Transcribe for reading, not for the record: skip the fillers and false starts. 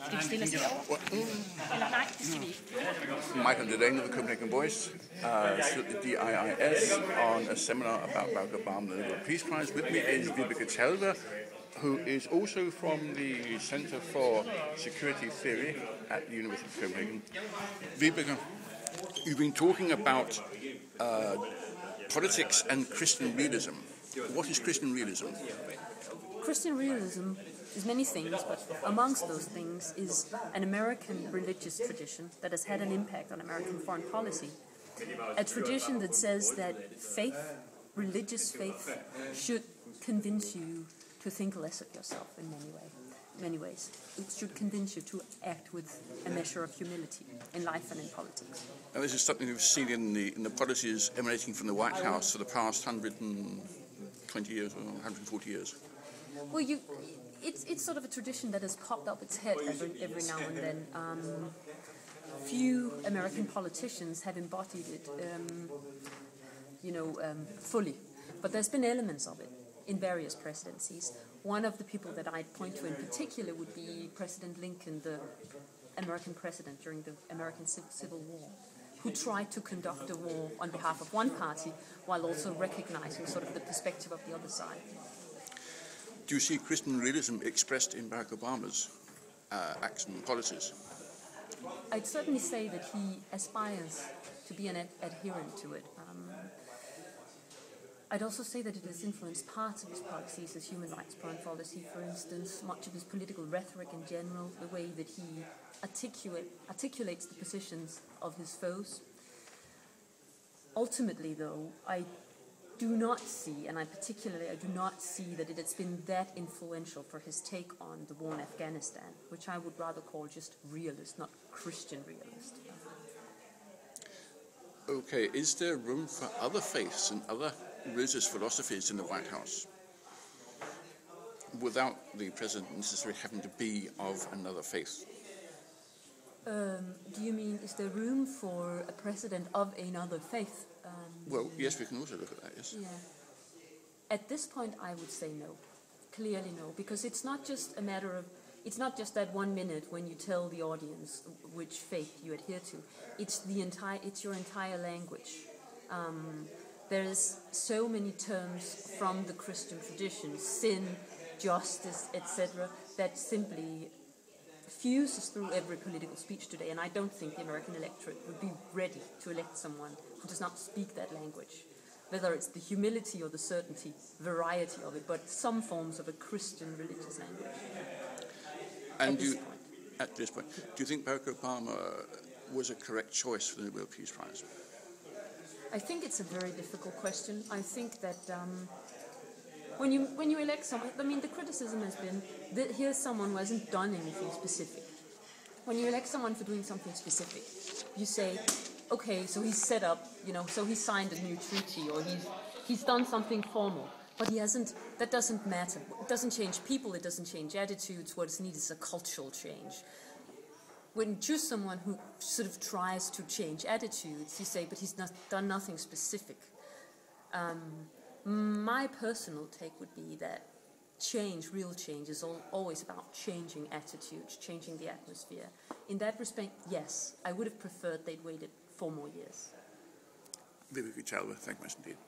Skal vi stille os derovre? Eller nej, det skal vi ikke. Michael Laine of the Copenhagen Voice, stood at the DIIS on a seminar about Barack Obama and the Nobel Peace Prize. With me is Vibeke Talve, who is also from the Center for Security Theory at the University of Copenhagen. Vibeke, you've been talking about politics and Christian realism. What is Christian realism? Christian realism is many things, but amongst those things is an American religious tradition that has had an impact on American foreign policy. A tradition that says that faith, religious faith, should convince you to think less of yourself in many ways. It should convince you to act with a measure of humility in life and in politics. Now, this is something we've seen in the policies emanating from the White House for the past 120 years or 140 years. Well, it's sort of a tradition that has popped up its head every now and then. Few American politicians have embodied it, fully. But there's been elements of it in various presidencies. One of the people that I'd point to in particular would be President Lincoln, the American president during the American Civil War, who tried to conduct a war on behalf of one party while also recognizing sort of the perspective of the other side. Do you see Christian realism expressed in Barack Obama's acts and policies? I'd certainly say that he aspires to be an adherent to it. I'd also say that it has influenced parts of his policies, his human rights policy, for instance, much of his political rhetoric in general, the way that he articulates the positions of his foes. Ultimately, though, I do not see that it has been that influential for his take on the war in Afghanistan, which I would rather call just realist, not Christian realist. Okay, is there room for other faiths and other religious philosophies in the White House without the president necessarily having to be of another faith? Do you mean, is there room for a president of another faith? Well, yes, we can also look at that, yes. Yeah. At this point, I would say no. Clearly no, because it's not just that 1 minute when you tell the audience which faith you adhere to. It's your entire language. There's so many terms from the Christian tradition, sin, justice, etc., that simply fuses through every political speech today, and I don't think the American electorate would be ready to elect someone who does not speak that language, whether it's the humility or the certainty, variety of it, but some forms of a Christian religious language. And at this point, do you think Barack Obama was a correct choice for the Nobel Peace Prize? I think it's a very difficult question. I think that when you elect someone, I mean, the criticism has been that here's someone who hasn't done anything specific. When you elect someone for doing something specific, you say, okay, so he's set up, so he signed a new treaty, or he's done something formal, but he hasn't. That doesn't matter. It doesn't change people. It doesn't change attitudes. What is needed is a cultural change. When you choose someone who sort of tries to change attitudes, you say, but he's not done nothing specific. My personal take would be that real change, is always about changing attitudes, changing the atmosphere. In that respect, yes, I would have preferred they'd waited 4 more years. Vibeke Talve, thank you much indeed.